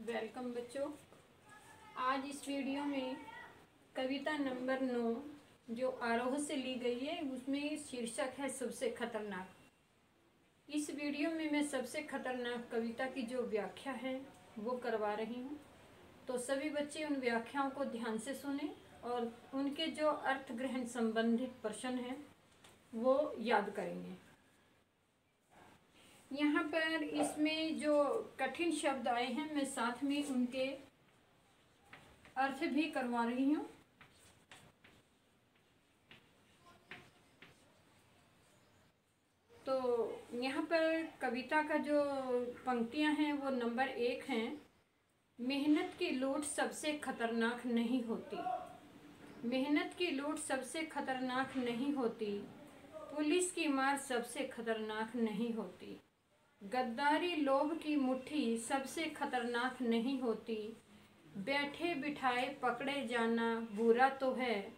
Welcome बच्चों। आज इस वीडियो में कविता नंबर 9 जो आरोह से ली गई है उसमें शीर्षक है सबसे खतरनाक। इस वीडियो में मैं सबसे खतरनाक कविता की जो व्याख्या है वो करवा रही हूँ, तो सभी बच्चे उन व्याख्याओं को ध्यान से सुने और उनके जो अर्थ ग्रहण संबंधित प्रश्न हैं वो याद करेंगे। यहाँ पर इसमें जो कठिन शब्द आए हैं मैं साथ में उनके अर्थ भी करवा रही हूँ। तो यहाँ पर कविता का जो पंक्तियाँ हैं वो नंबर 1 हैं। मेहनत की लूट सबसे खतरनाक नहीं होती, मेहनत की लूट सबसे खतरनाक नहीं होती, पुलिस की मार सबसे खतरनाक नहीं होती, गद्दारी लोभ की मुट्ठी सबसे खतरनाक नहीं होती, बैठे बिठाए पकड़े जाना बुरा तो है,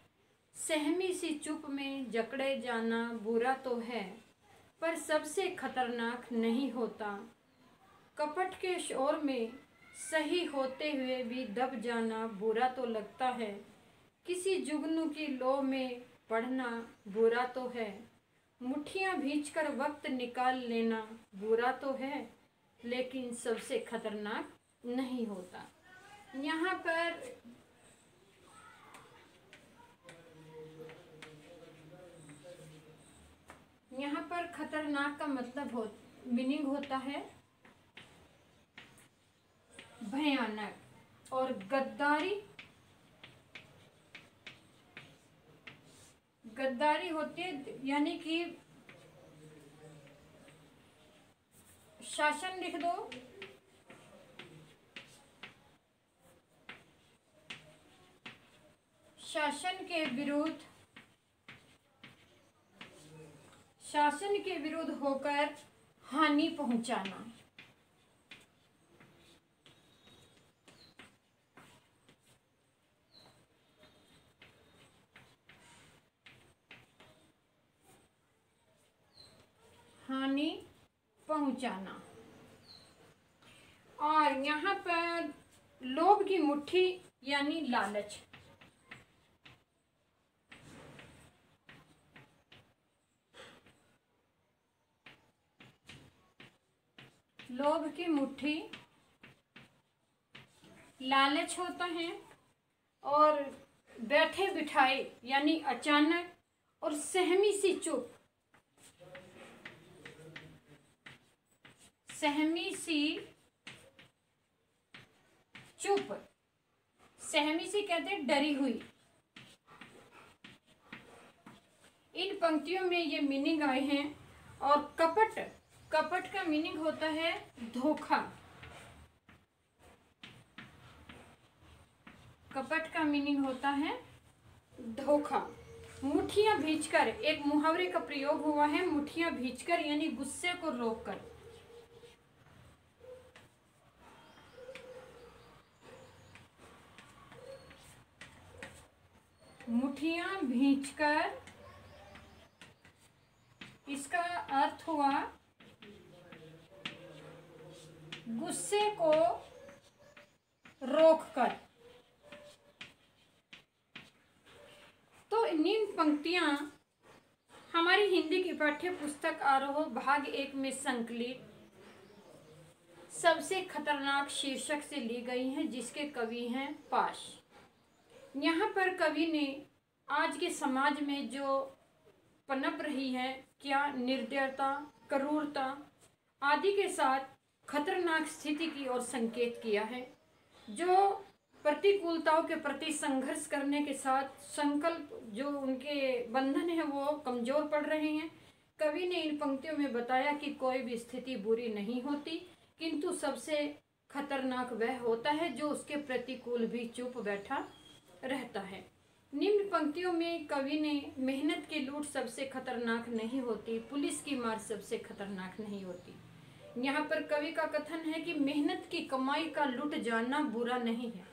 सहमी सी चुप में जकड़े जाना बुरा तो है, पर सबसे खतरनाक नहीं होता, कपट के शोर में सही होते हुए भी दब जाना बुरा तो लगता है, किसी जुगनू की लो में पढ़ना बुरा तो है, मुट्ठियाँ भींचकर वक्त निकाल लेना बुरा तो है, लेकिन सबसे खतरनाक नहीं होता। यहाँ पर खतरनाक का मतलब मीनिंग होता है भयानक, और गद्दारी होती है यानी कि शासन लिख दो, शासन के विरुद्ध होकर हानि पहुंचाना। हानि पहुंचाना। और यहाँ पर लोभ की मुट्ठी यानी लालच, लोभ की मुट्ठी लालच होता है, और बैठे बिठाए यानी अचानक, और सहमी सी चुप, सहमी सी कहते हैं डरी हुई। इन पंक्तियों में ये मीनिंग आए हैं। और कपट का मीनिंग होता है धोखा, कपट का मीनिंग होता है धोखा। मुट्ठियां भींचकर, एक मुहावरे का प्रयोग हुआ है, मुट्ठियां भींचकर यानी गुस्से को रोककर। मुट्ठियां भींचकर, इसका अर्थ हुआ गुस्से को रोककर। तो निम्न पंक्तियां हमारी हिंदी की पाठ्य पुस्तक आरोह भाग 1 में संकलित सबसे खतरनाक शीर्षक से ली गई हैं, जिसके कवि हैं पाश। यहाँ पर कवि ने आज के समाज में जो पनप रही है, क्या निर्दयता, क्रूरता आदि के साथ खतरनाक स्थिति की ओर संकेत किया है, जो प्रतिकूलताओं के प्रति संघर्ष करने के साथ संकल्प जो उनके बंधन है वो कमजोर पड़ रहे हैं। कवि ने इन पंक्तियों में बताया कि कोई भी स्थिति बुरी नहीं होती, किंतु सबसे खतरनाक वह होता है जो उसके प्रतिकूल भी चुप बैठा रहता है। निम्न पंक्तियों में कवि ने मेहनत की लूट सबसे खतरनाक नहीं होती, पुलिस की मार सबसे खतरनाक नहीं होती। यहाँ पर कवि का कथन है कि मेहनत की कमाई का लुट जाना बुरा नहीं है,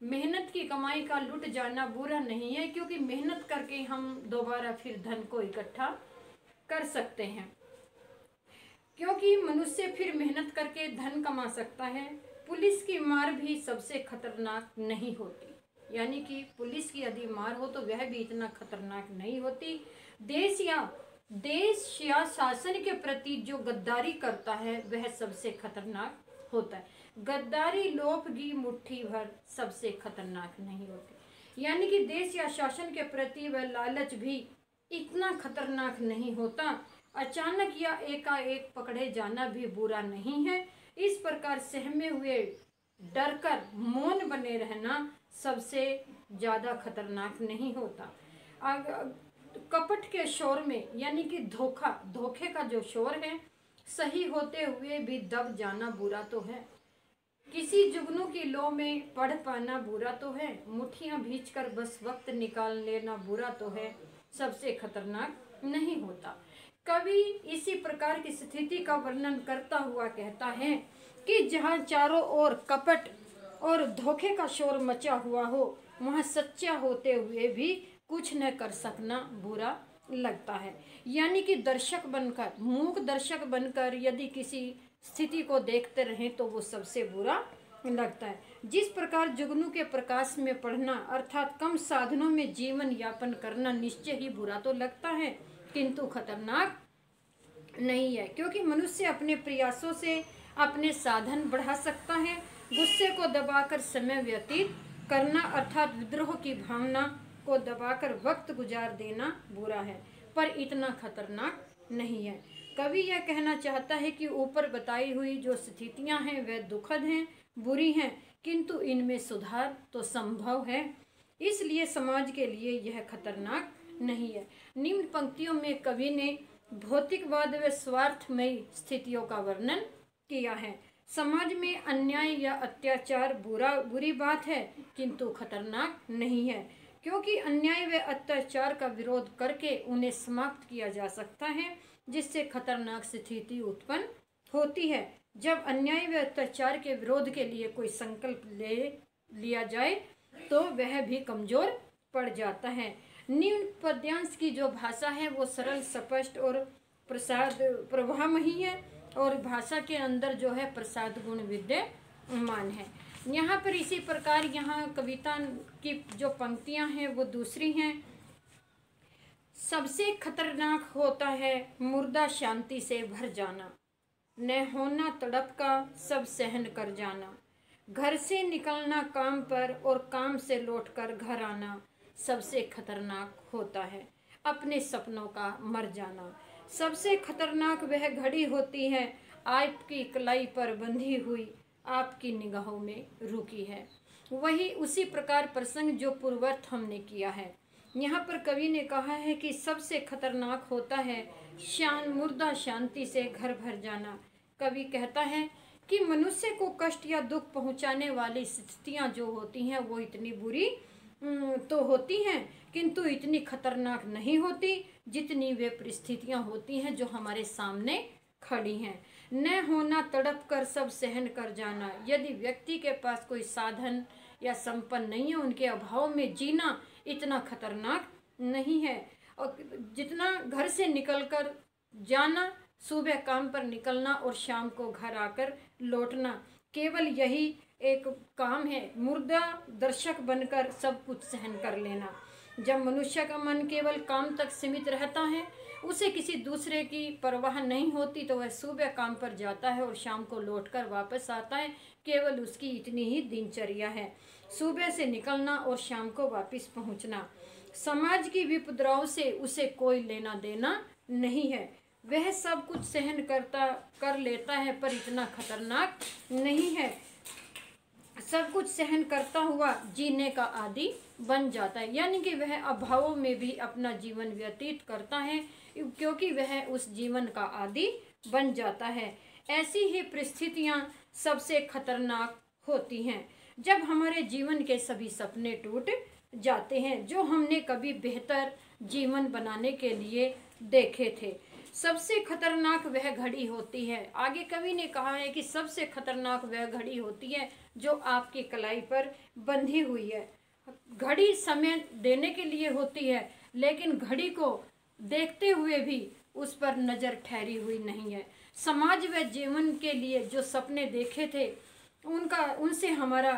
मेहनत की कमाई का लुट जाना बुरा नहीं है, क्योंकि मेहनत करके हम दोबारा फिर धन को इकट्ठा कर सकते हैं, क्योंकि मनुष्य फिर मेहनत करके धन कमा सकता है। पुलिस की मार भी सबसे खतरनाक नहीं होती, यानी कि पुलिस की यदि मार हो तो वह भी इतना खतरनाक नहीं होती। देश या शासन के प्रति जो गद्दारी करता है वह सबसे खतरनाक होता है। गद्दारी लोभगी मुट्ठी भर सबसे खतरनाक नहीं होती, यानी कि देश या शासन के प्रति वह लालच भी इतना खतरनाक नहीं होता। अचानक या एकाएक पकड़े जाना भी बुरा नहीं है। इस प्रकार सहमे हुए डर कर मौन बने रहना सबसे ज्यादा खतरनाक नहीं होता। कपट के शोर में, यानी कि धोखे का जो शोर है, सही होते हुए भी दब जाना बुरा तो है। किसी जुगनू की लो में पढ़ पाना बुरा तो है। मुट्ठियां भींचकर बस वक्त निकाल लेना बुरा तो है, सबसे खतरनाक नहीं होता। कवि इसी प्रकार की स्थिति का वर्णन करता हुआ कहता है कि जहाँ चारों ओर कपट और धोखे का शोर मचा हुआ हो, वहाँ सच्चा होते हुए भी कुछ न कर सकना बुरा लगता है। यानी कि दर्शक बनकर, मूक दर्शक बनकर यदि किसी स्थिति को देखते रहें तो वो सबसे बुरा लगता है। जिस प्रकार जुगनू के प्रकाश में पढ़ना अर्थात कम साधनों में जीवन यापन करना निश्चय ही बुरा तो लगता है, किंतु खतरनाक नहीं है, क्योंकि मनुष्य अपने प्रयासों से अपने साधन बढ़ा सकता है। गुस्से को दबाकर समय व्यतीत करना अर्थात विद्रोह की भावना को दबाकर वक्त गुजार देना बुरा है, पर इतना खतरनाक नहीं है। कवि यह कहना चाहता है कि ऊपर बताई हुई जो स्थितियां हैं वह दुखद हैं, बुरी हैं, किंतु इनमें सुधार तो संभव है, इसलिए समाज के लिए यह खतरनाक नहीं है। निम्न पंक्तियों में कवि ने भौतिकवाद व स्वार्थमयी स्थितियों का वर्णन किया है। समाज में अन्याय या अत्याचार बुरी बात है, किंतु खतरनाक नहीं है, क्योंकि अन्याय व अत्याचार का विरोध करके उन्हें समाप्त किया जा सकता है, जिससे खतरनाक स्थिति उत्पन्न होती है। जब अन्याय व अत्याचार के विरोध के लिए कोई संकल्प ले लिया जाए तो वह भी कमजोर पड़ जाता है। निम्न पद्यांश की जो भाषा है वो सरल, स्पष्ट और प्रवाहमयी है, और भाषा के अंदर जो है प्रसाद गुण विद्यमान है। यहाँ पर इसी प्रकार यहाँ कविता की जो पंक्तियाँ हैं वो दूसरी हैं। सबसे खतरनाक होता है मुर्दा शांति से भर जाना, न होना तड़प का सब सहन कर जाना। घर से निकलना काम पर और काम से लौटकर घर आना सबसे खतरनाक होता है। अपने सपनों का मर जाना सबसे खतरनाक वह घड़ी होती है आपकी कलाई पर बंधी हुई आपकी निगाहों में रुकी है। वही उसी प्रकार प्रसंग जो पूर्ववर्त हमने किया है। यहाँ पर कवि ने कहा है कि सबसे खतरनाक होता है मुर्दा शांति से घर भर जाना। कवि कहता है कि मनुष्य को कष्ट या दुख पहुँचाने वाली स्थितियाँ जो होती हैं वो इतनी बुरी तो होती हैं, किंतु इतनी खतरनाक नहीं होती जितनी वे परिस्थितियाँ होती हैं जो हमारे सामने खड़ी हैं। न होना तड़प कर सब सहन कर जाना। यदि व्यक्ति के पास कोई साधन या संपन्न नहीं है, उनके अभाव में जीना इतना खतरनाक नहीं है। और जितना घर से निकलकर जाना, सुबह काम पर निकलना और शाम को घर आकर लौटना, केवल यही एक काम है, मुर्दा दर्शक बनकर सब कुछ सहन कर लेना। जब मनुष्य का मन केवल काम तक सीमित रहता है, उसे किसी दूसरे की परवाह नहीं होती, तो वह सुबह काम पर जाता है और शाम को लौटकर वापस आता है। केवल उसकी इतनी ही दिनचर्या है, सुबह से निकलना और शाम को वापस पहुंचना। समाज की विपदाओं से उसे कोई लेना देना नहीं है। वह सब कुछ सहन कर लेता है, पर इतना खतरनाक नहीं है। सब कुछ सहन करता हुआ जीने का आदी बन जाता है, यानी कि वह अभावों में भी अपना जीवन व्यतीत करता है, क्योंकि वह उस जीवन का आदी बन जाता है। ऐसी ही परिस्थितियां सबसे खतरनाक होती हैं जब हमारे जीवन के सभी सपने टूट जाते हैं जो हमने कभी बेहतर जीवन बनाने के लिए देखे थे। सबसे खतरनाक वह घड़ी होती है। आगे कवि ने कहा है कि सबसे खतरनाक वह घड़ी होती है जो आपकी कलाई पर बंधी हुई है। घड़ी समय देने के लिए होती है, लेकिन घड़ी को देखते हुए भी उस पर नजर ठहरी हुई नहीं है। समाज व जीवन के लिए जो सपने देखे थे उनसे हमारा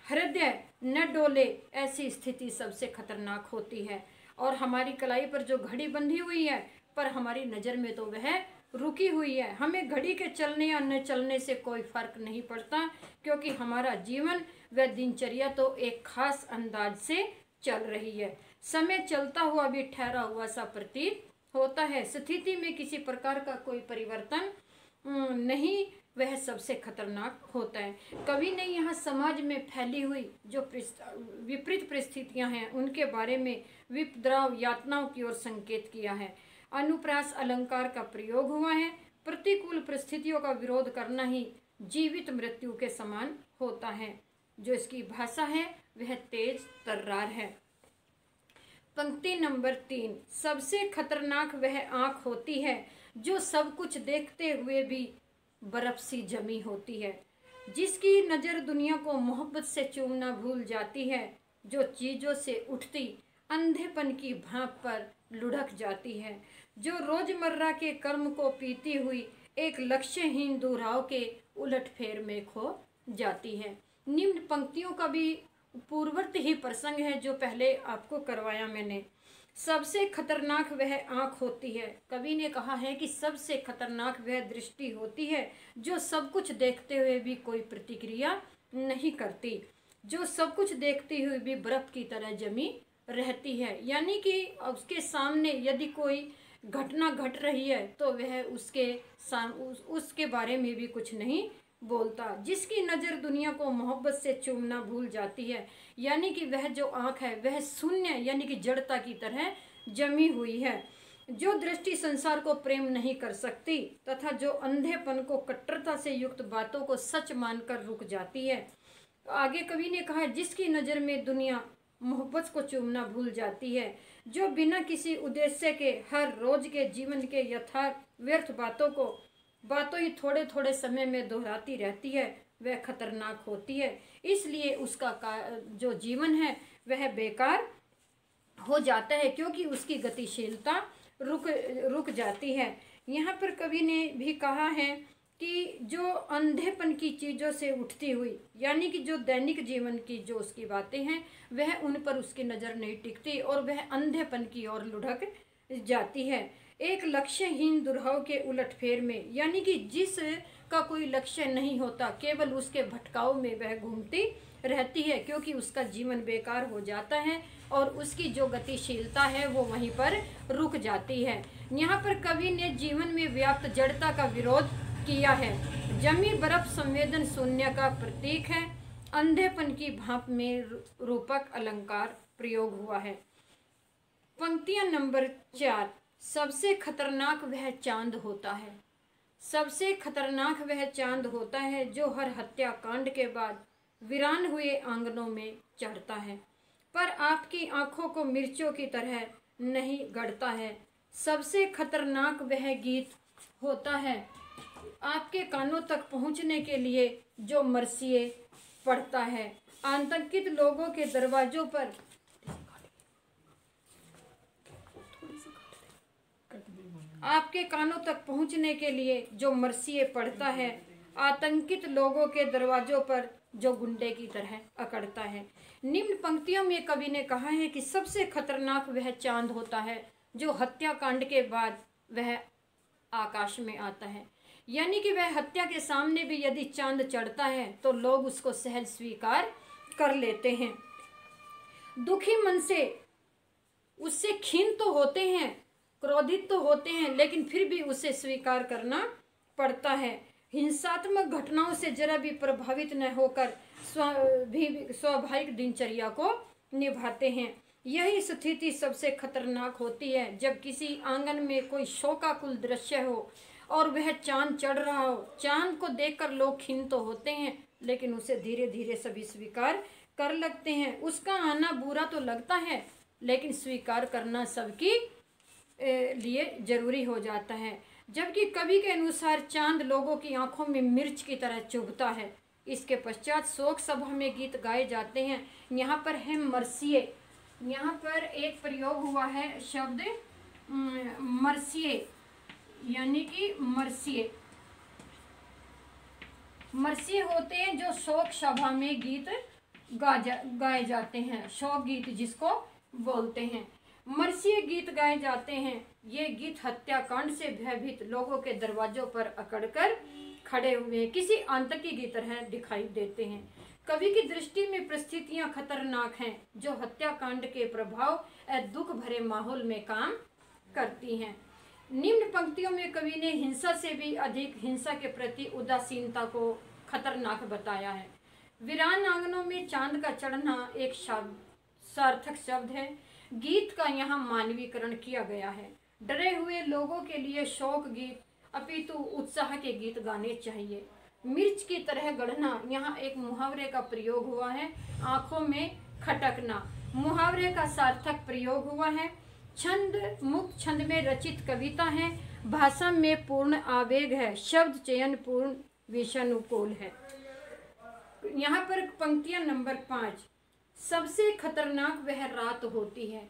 हृदय न डोले, ऐसी स्थिति सबसे खतरनाक होती है। और हमारी कलाई पर जो घड़ी बंधी हुई है, पर हमारी नज़र में तो वह रुकी हुई है। हमें घड़ी के चलने या न चलने से कोई फर्क नहीं पड़ता, क्योंकि हमारा जीवन व दिनचर्या तो एक खास अंदाज से चल रही है। समय चलता हुआ भी ठहरा हुआ सा प्रतीत होता है। स्थिति में किसी प्रकार का कोई परिवर्तन नहीं, वह सबसे खतरनाक होता है। कवि ने यहाँ समाज में फैली हुई जो विपरीत परिस्थितियां हैं, उनके बारे में विपद्रव यातनाओं की ओर संकेत किया है। अनुप्रास अलंकार का प्रयोग हुआ है। प्रतिकूल परिस्थितियों का विरोध करना ही जीवित मृत्यु के समान होता है। जो इसकी भाषा है वह तेज तर्रार है। पंक्ति नंबर 3, सबसे खतरनाक वह आँख होती है जो सब कुछ देखते हुए भी बर्फ सी जमी होती है, जिसकी नज़र दुनिया को मोहब्बत से चूमना भूल जाती है, जो चीज़ों से उठती अंधेपन की भाप पर लुढ़क जाती है, जो रोजमर्रा के कर्म को पीती हुई एक लक्ष्यहीन दोहराव के उलटफेर में खो जाती है। निम्न पंक्तियों का भी पूर्ववर्ती ही प्रसंग है जो पहले आपको करवाया मैंने। सबसे खतरनाक वह आँख होती है। कवि ने कहा है कि सबसे खतरनाक वह दृष्टि होती है जो सब कुछ देखते हुए भी कोई प्रतिक्रिया नहीं करती, जो सब कुछ देखते हुए भी बर्फ की तरह जमी रहती है। यानी कि उसके सामने यदि कोई घटना घट रही है तो वह उसके बारे में भी कुछ नहीं बोलता। जिसकी नज़र दुनिया को मोहब्बत से चूमना भूल जाती है, यानी कि वह जो आँख है वह शून्य यानी कि जड़ता की तरह जमी हुई है। जो दृष्टि संसार को प्रेम नहीं कर सकती तथा जो अंधेपन को कट्टरता से युक्त बातों को सच मानकर रुक जाती है। आगे कवि ने कहा, जिसकी नज़र में दुनिया मोहब्बत को चूमना भूल जाती है, जो बिना किसी उद्देश्य के हर रोज के जीवन के यथार्थ व्यर्थ बातों ही थोड़े थोड़े समय में दोहराती रहती है, वह खतरनाक होती है। इसलिए उसका जो जीवन है वह बेकार हो जाता है, क्योंकि उसकी गतिशीलता रुक जाती है। यहाँ पर कवि ने भी कहा है कि जो अंधेपन की चीज़ों से उठती हुई, यानी कि जो दैनिक जीवन की जो उसकी बातें हैं वह उन पर उसकी नज़र नहीं टिकती और वह अंधेपन की ओर लुढ़क जाती है, एक लक्ष्यहीन दुर्भाव के उलटफेर में। यानी कि जिस का कोई लक्ष्य नहीं होता, केवल उसके भटकाव में वह घूमती रहती है, क्योंकि उसका जीवन बेकार हो जाता है और उसकी जो गतिशीलता है वो वहीं पर रुक जाती है। यहाँ पर कवि ने जीवन में व्याप्त जड़ता का विरोध किया है। जमी बर्फ संवेदन शून्य का प्रतीक है। अंधेपन की भाप में रूपक अलंकार प्रयोग हुआ है। पंक्तियां नंबर 4, सबसे खतरनाक वह चांद होता है। सबसे खतरनाक वह चांद होता है जो हर हत्याकांड के बाद वीरान हुए आंगनों में चढ़ता है, पर आपकी आंखों को मिर्चों की तरह नहीं गढ़ता है। सबसे खतरनाक वह गीत होता है आपके कानों तक पहुंचने के लिए जो मरसिए पढ़ता है। आतंकित लोगों के दरवाजों पर आपके कानों तक पहुंचने के लिए जो मरसिए पढ़ता है, आतंकित लोगों के दरवाजों पर जो गुंडे की तरह अकड़ता है। निम्न पंक्तियों में कवि ने कहा है कि सबसे खतरनाक वह चांद होता है जो हत्याकांड के बाद वह आकाश में आता है। यानी कि वह हत्या के सामने भी यदि चांद चढ़ता है तो लोग उसको सहज स्वीकार कर लेते हैं। दुखी मन से उससे खीन तो होते हैं, क्रोधित तो होते हैं, लेकिन फिर भी उसे स्वीकार करना पड़ता है। हिंसात्मक घटनाओं से जरा भी प्रभावित न होकर स्वाभाविक दिनचर्या को निभाते हैं। यही स्थिति सबसे खतरनाक होती है जब किसी आंगन में कोई शोकाकुल दृश्य हो और वह चांद चढ़ रहा हो। चांद को देखकर लोग खिन्न तो होते हैं, लेकिन उसे धीरे धीरे सभी स्वीकार कर लगते हैं। उसका आना बुरा तो लगता है, लेकिन स्वीकार करना सबकी लिए जरूरी हो जाता है। जबकि कवि के अनुसार चांद लोगों की आंखों में मिर्च की तरह चुभता है। इसके पश्चात शोक सभा में गीत गाए जाते हैं। यहाँ पर है मरसिए, यहाँ पर एक प्रयोग हुआ है शब्द मरसिए, यानी कि मरसिए। मरसी होते हैं जो शोक सभा में गीत गाए जाते हैं, शोक गीत जिसको बोलते हैं। मरसी गीत गाए जाते हैं। ये गीत हत्याकांड से भयभीत लोगों के दरवाजों पर अकड़कर खड़े हुए किसी आतंकी की तरह दिखाई देते हैं। कवि की दृष्टि में परिस्थितियां खतरनाक हैं जो हत्याकांड के प्रभाव और दुख भरे माहौल में काम करती हैं। निम्न पंक्तियों में कवि ने हिंसा से भी अधिक हिंसा के प्रति उदासीनता को खतरनाक बताया है। वीरान आंगनों में चांद का चढ़ना एक सार्थक शब्द है। गीत का यहाँ मानवीकरण किया गया है। डरे हुए लोगों के लिए शोक गीत अपितु उत्साह के गीत गाने चाहिए। मिर्च की तरह गढ़ना, यहाँ एक मुहावरे का प्रयोग हुआ है। आंखों में खटकना मुहावरे का सार्थक प्रयोग हुआ है। छंद मुक्त छंद में रचित कविता है। भाषा में पूर्ण आवेग है। शब्द चयन पूर्ण विषयानुकूल है। यहाँ पर पंक्तियां नंबर 5। सबसे खतरनाक वह रात होती है।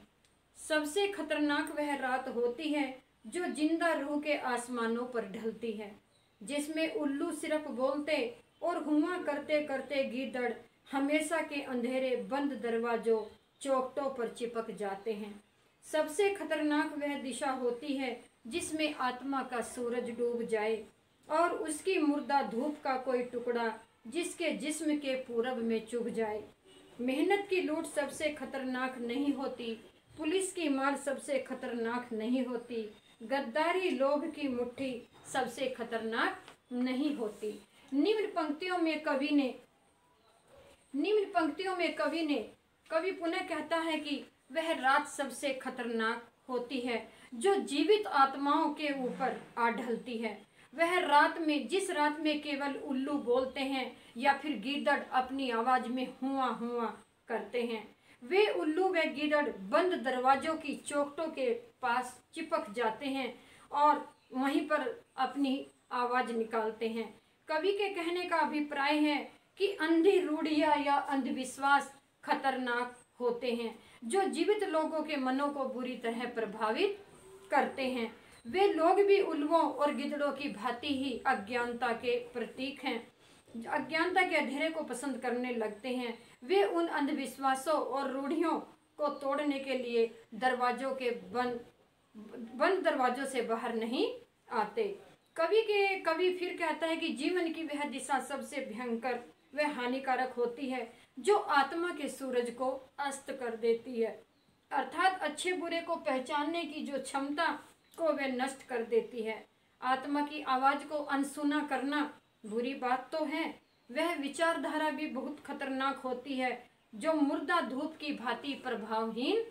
सबसे खतरनाक वह रात होती है जो जिंदा रूह के आसमानों पर ढलती है, जिसमें उल्लू सिर्फ बोलते और हुआ करते करते गीदड़ हमेशा के अंधेरे बंद दरवाजों चौखटों पर चिपक जाते हैं। सबसे खतरनाक वह दिशा होती है जिसमें आत्मा का सूरज डूब जाए और उसकी मुर्दा धूप का कोई टुकड़ा जिसके जिस्म के पूरब में चुभ जाए। मेहनत की लूट सबसे खतरनाक नहीं होती। पुलिस की मार सबसे खतरनाक नहीं होती। गद्दारी लोभ की मुट्ठी सबसे खतरनाक नहीं होती। निम्न पंक्तियों में कवि पुनः कहता है कि वह रात सबसे खतरनाक होती है जो जीवित आत्माओं के ऊपर आ ढलती है। वह रात में, जिस रात में केवल उल्लू बोलते हैं या फिर गीदड़ अपनी आवाज में हुआ हुआ करते हैं। वे उल्लू व गीदड़ बंद दरवाजों की चौखटों के पास चिपक जाते हैं और वहीं पर अपनी आवाज निकालते हैं। कवि के कहने का अभिप्राय है कि अंधी रूढ़ियां या अंधविश्वास खतरनाक होते हैं जो जीवित लोगों के मनों को बुरी तरह प्रभावित करते हैं। वे लोग भी उल्लुओं और गिद्धड़ों की भांति ही अज्ञानता के प्रतीक हैं। अज्ञानता के अंधेरे को पसंद करने लगते हैं। वे उन अंधविश्वासों और रूढ़ियों को तोड़ने के लिए बंद दरवाजों से बाहर नहीं आते। कवि फिर कहता है कि जीवन की वह दिशा सबसे भयंकर व हानिकारक होती है जो आत्मा के सूरज को अस्त कर देती है, अर्थात अच्छे बुरे को पहचानने की जो क्षमता को वे नष्ट कर देती है। आत्मा की आवाज को अनसुना करना बुरी बात तो है, वह विचारधारा भी बहुत खतरनाक होती है जो मुर्दा धूप की भांति प्रभावहीन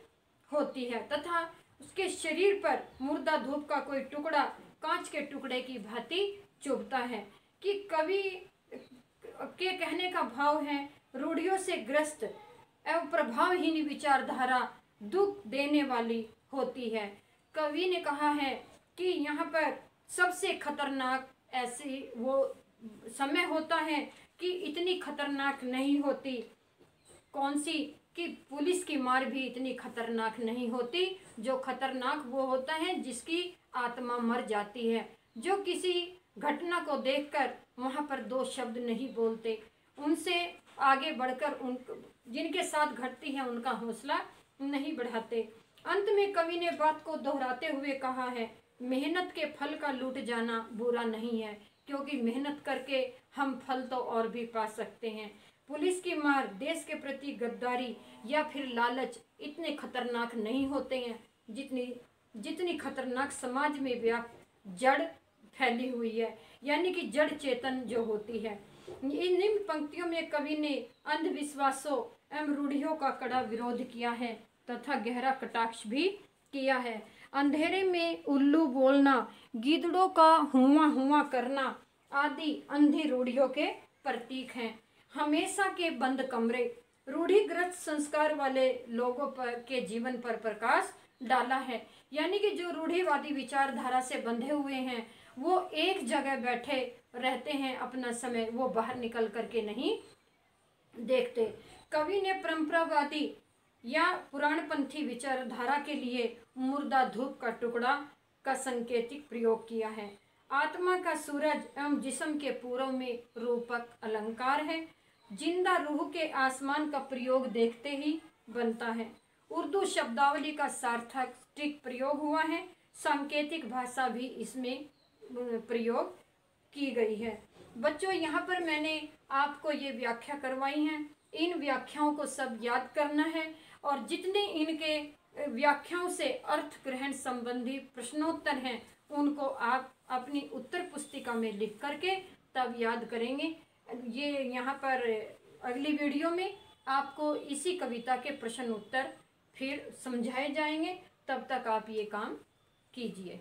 होती है तथा उसके शरीर पर मुर्दा धूप का कोई टुकड़ा कांच के टुकड़े की भांति चुभता है। कि कवि के कहने का भाव है रूढ़ियों से ग्रस्त एवं प्रभावहीन विचारधारा दुख देने वाली होती है। कवि ने कहा है कि यहाँ पर सबसे खतरनाक ऐसी वो समय होता है कि इतनी खतरनाक नहीं होती कौन सी, कि पुलिस की मार भी इतनी खतरनाक नहीं होती। जो खतरनाक वो होता है जिसकी आत्मा मर जाती है, जो किसी घटना को देखकर वहाँ पर दो शब्द नहीं बोलते, उनसे आगे बढ़कर जिनके साथ घटती है उनका हौसला नहीं बढ़ाते। अंत में कवि ने बात को दोहराते हुए कहा है, मेहनत के फल का लूट जाना बुरा नहीं है, क्योंकि मेहनत करके हम फल तो और भी पा सकते हैं। पुलिस की मार, देश के प्रति गद्दारी या फिर लालच इतने खतरनाक नहीं होते हैं जितनी खतरनाक समाज में व्याप्त जड़ फैली हुई है, यानी कि जड़ चेतन जो होती है। इन निम्न पंक्तियों में कवि ने अंधविश्वासों एवं रूढ़ियों का कड़ा विरोध किया है तथा गहरा कटाक्ष भी किया है। अंधेरे में उल्लू बोलना, गीदड़ों का हुआ हुआ करना आदि अंधी रूढ़ियों के प्रतीक हैं। हमेशा के बंद कमरे रूढ़िग्रस्त संस्कार वाले लोगों के जीवन पर प्रकाश डाला है, यानी कि जो रूढ़िवादी विचारधारा से बंधे हुए हैं वो एक जगह बैठे रहते हैं, अपना समय वो बाहर निकल करके नहीं देखते। कवि ने परंपरावादी या पुराणपंथी विचारधारा के लिए मुर्दा धूप का टुकड़ा का संकेतिक प्रयोग किया है। आत्मा का सूरज एवं जिस्म के पूर्व में रूपक अलंकार है। जिंदा रूह के आसमान का प्रयोग देखते ही बनता है। उर्दू शब्दावली का सार्थक प्रयोग हुआ है। सांकेतिक भाषा भी इसमें प्रयोग की गई है। बच्चों, यहाँ पर मैंने आपको ये व्याख्या करवाई हैं। इन व्याख्याओं को सब याद करना है और जितने इनके व्याख्याओं से अर्थ ग्रहण संबंधी प्रश्नोत्तर हैं उनको आप अपनी उत्तर पुस्तिका में लिख करके तब याद करेंगे। ये यहाँ पर अगली वीडियो में आपको इसी कविता के प्रश्न उत्तर फिर समझाए जाएंगे। तब तक आप ये काम कीजिए।